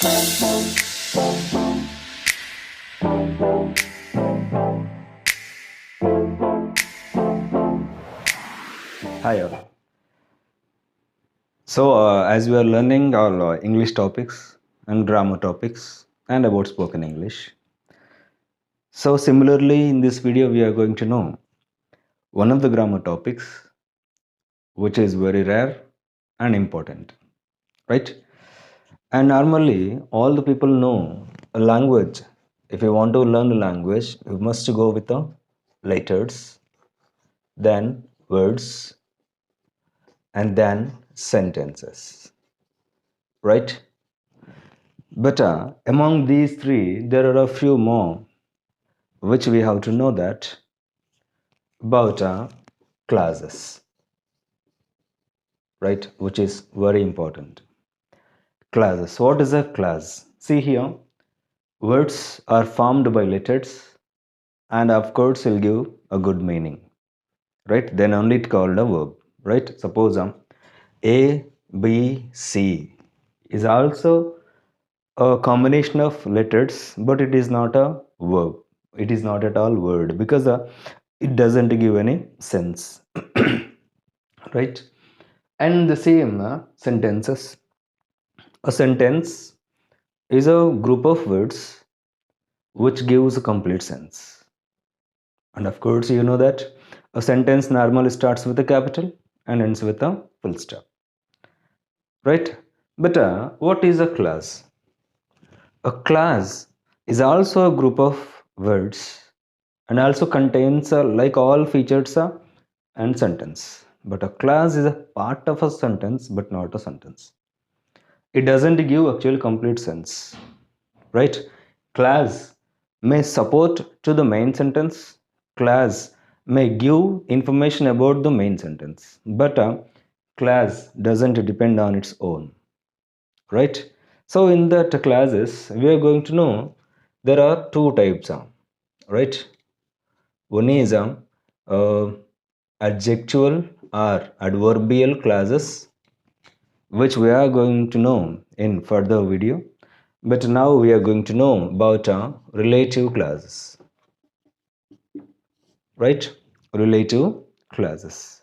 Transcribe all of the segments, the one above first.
Hi all. As we are learning all English topics and grammar topics and about spoken English. So similarly, in this video, we are going to know one of the grammar topics which is very rare and important, right? And normally, all the people know a language. If you want to learn a language, you must go with the letters, then words, and then sentences, right? But among these three, there are a few more which we have to know that about classes, right? Which is very important. Classes. What is a class? See here, words are formed by letters, and of course, will give a good meaning, right? Then only it called a verb, right? Suppose A, B, C is also a combination of letters, but it is not a verb. It is not at all word because it doesn't give any sense, right? And the same sentences. A sentence is a group of words which gives a complete sense. And of course, you know that a sentence normally starts with a capital and ends with a full stop, right? But what is a class? A class is also a group of words and also contains like all features and sentence. But a class is a part of a sentence but not a sentence. It doesn't give actual complete sense, right? Class may support to the main sentence. Class may give information about the main sentence, but class doesn't depend on its own, right? So in that classes we are going to know there are two types, right? One is adjectival or adverbial clauses, which we are going to know in further video. But now we are going to know about relative clauses, right? Relative clauses.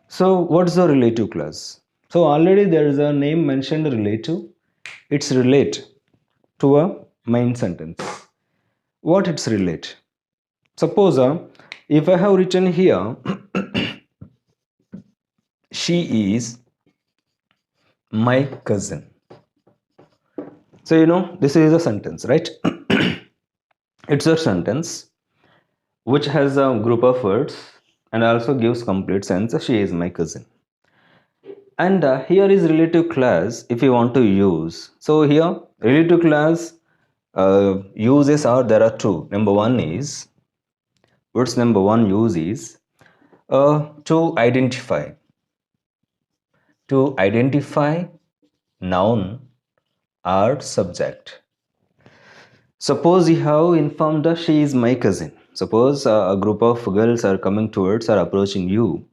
So what's the relative clause? So already there is a name mentioned relative. It's relate to a main sentence. What it's relate? Suppose if I have written here, she is my cousin. So you know this is a sentence, right? It's a sentence which has a group of words and also gives complete sense. She is my cousin. And here is relative clause if you want to use. So here relative clause uses are there are two. Number one is words number one use is to identify noun or subject. Suppose you have informed her she is my cousin. Suppose a group of girls are coming towards or approaching you,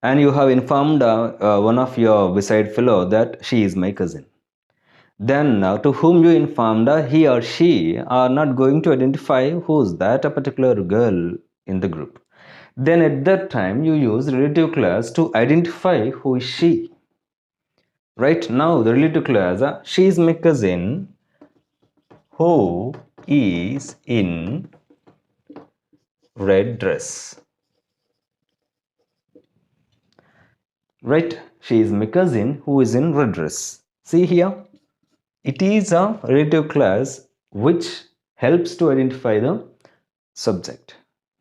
and you have informed one of your beside fellow that she is my cousin. Then to whom you informed, he or she are not going to identify who's that a particular girl in the group. Then at that time you use relative clause to identify who is she. Right now the relative clause, she is my cousin who is in red dress. Right? She is my cousin who is in red dress. See here, it is a relative clause which helps to identify the subject,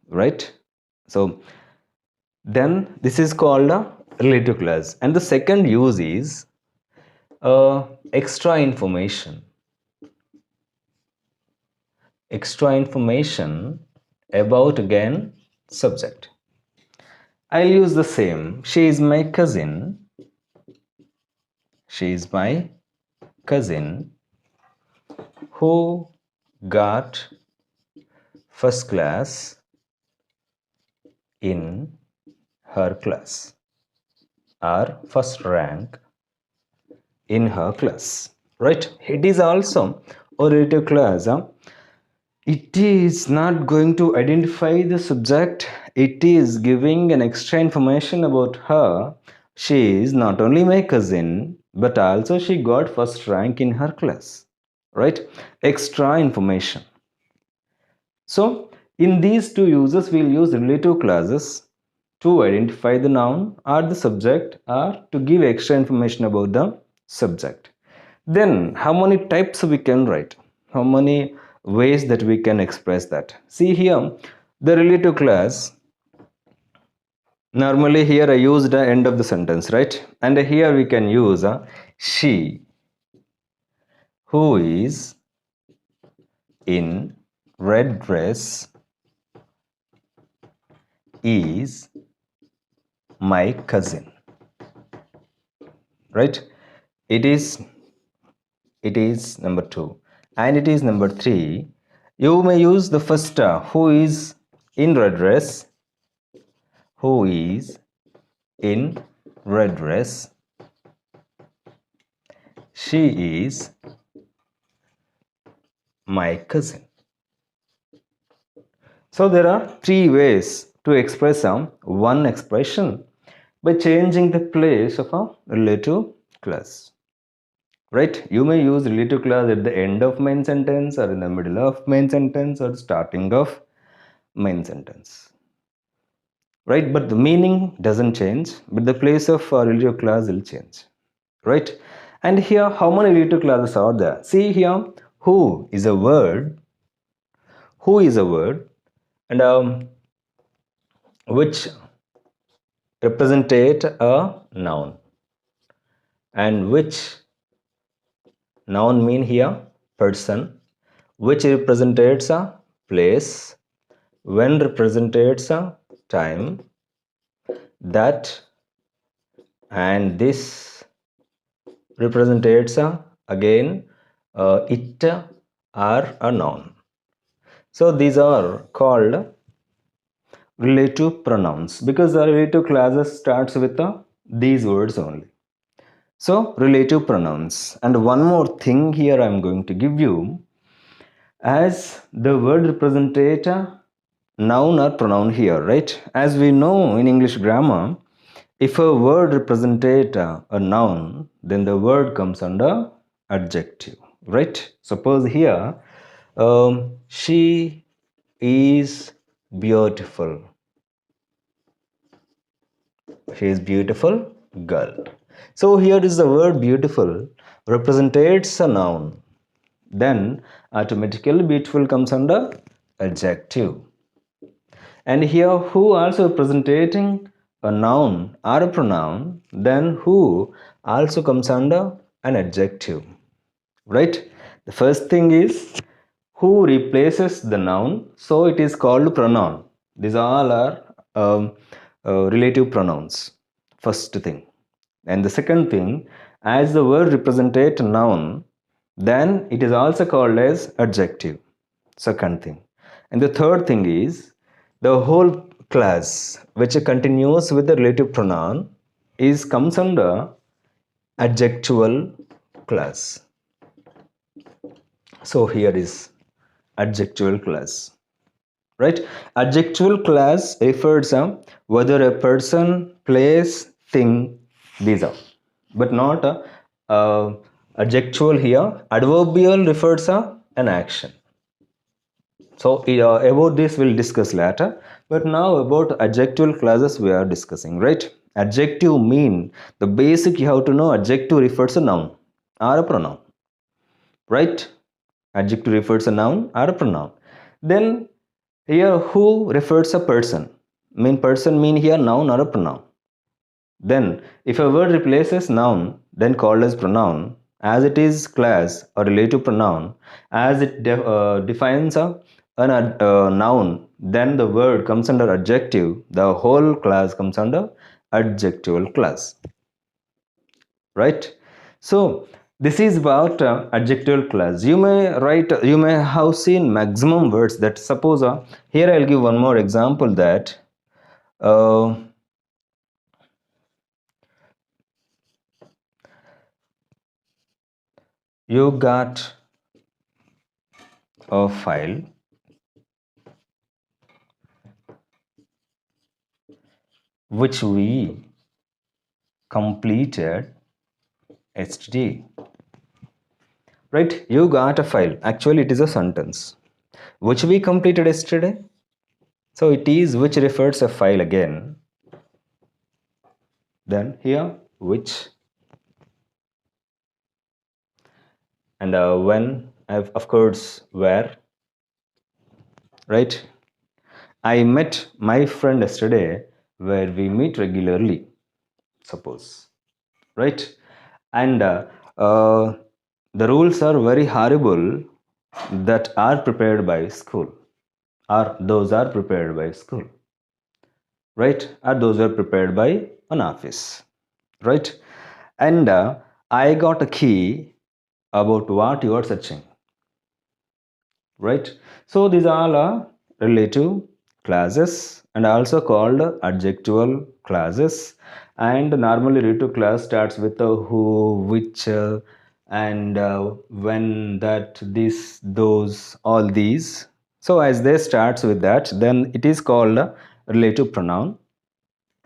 right? So then this is called a relative clause. And the second use is extra information. Extra information about again subject. I'll use the same. She is my cousin. She is my cousin who got first class in her class or first rank in her class. right? It is also a relative clause. It is not going to identify the subject, it is giving an extra information about her. She is not only my cousin, but also she got first rank in her class, right? Extra information. So, in these two uses, we'll use relative clauses to identify the noun or the subject or to give extra information about the subject. Then, how many types we can write? How many ways that we can express that? See here, the relative clause. Normally, here I used the end of the sentence, right? And here we can use she who is in red dress is my cousin, right? It is it is number 2, and it is number 3. You may use the first who is in red dress, who is in red dress, she is my cousin. So there are 3 ways to express one expression by changing the place of a relative clause. Right? You may use relative clause at the end of main sentence or in the middle of main sentence or starting of main sentence. Right? But the meaning doesn't change, but the place of relative clause will change. Right? And here, how many relative clauses are there? See here, who is a word, who is a word, and which representate a noun, and which noun mean here person, which represents a place, when represents a time, that and this represents a again it are a noun. So these are called relative pronouns because the relative clauses starts with these words only. So relative pronouns. And one more thing here I'm going to give you, as the word represent a noun or pronoun here, right? As we know in English grammar, if a word represent a noun, then the word comes under adjective, right? Suppose here, she is beautiful. She is beautiful girl. So here is the word beautiful represents a noun. Then automatically beautiful comes under adjective. And here who also representing a noun or a pronoun, then who also comes under an adjective. Right? The first thing is who replaces the noun, so it is called pronoun. These all are relative pronouns. First thing. And the second thing, as the word represents a noun, then it is also called as adjective. Second thing. And the third thing is the whole class which continues with the relative pronoun is comes under adjectival class. So here is adjectival class. Right? Adjectival class refers to whether a person, place, thing, these are, but not adjectival here. Adverbial refers to an action. So about this we'll discuss later. But now about adjectival clauses we are discussing, right? Adjective mean the basic you have to know. Adjective refers to noun or a pronoun, right? Adjective refers a noun or a pronoun. Then here who refers a person. Mean person mean here noun or a pronoun. Then if a word replaces noun, then called as pronoun, as it is class or relative pronoun, as it defines a noun, then the word comes under adjective. The whole class comes under adjectival class. Right? So this is about adjectival class. You may write, you may have seen maximum words that suppose here I'll give one more example that uh, You got a file which we completed yesterday. Right? You got a file. Actually, it is a sentence which we completed yesterday. So it is which refers a file again. Then here, which, and when, of course, where. Right? I met my friend yesterday where we meet regularly, suppose. Right? And the rules are very horrible that are prepared by school, or those are prepared by school, right? Or those are prepared by an office, right? And I got a key about what you are searching, right? So these all are relative classes and also called adjectival classes. And normally relative class starts with a who, which, and when, that, this, those, all these. So as they starts with that, then it is called a relative pronoun.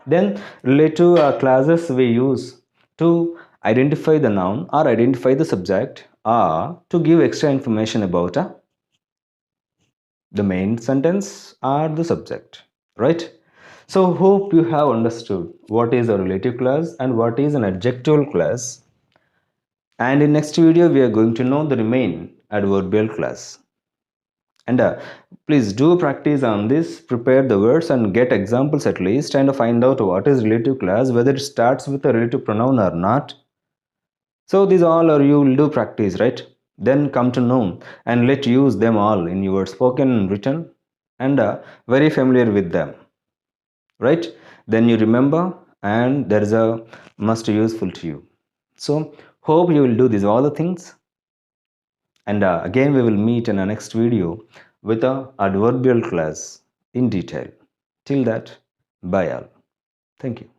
Then relative classes we use to identify the noun or identify the subject or to give extra information about the main sentence or the subject, right? So hope you have understood what is a relative clause and what is an adjectival clause. And in next video we are going to know the remain adverbial clause. And please do practice on this, prepare the words and get examples at least, and find out what is relative clause, whether it starts with a relative pronoun or not. So these all are you will do practice, right? Then come to know and let use them all in your spoken and written, and very familiar with them, right? Then you remember and there is a must useful to you. So hope you will do these all the things, and again we will meet in our next video with a adverbial class in detail. Till that, bye all. Thank you.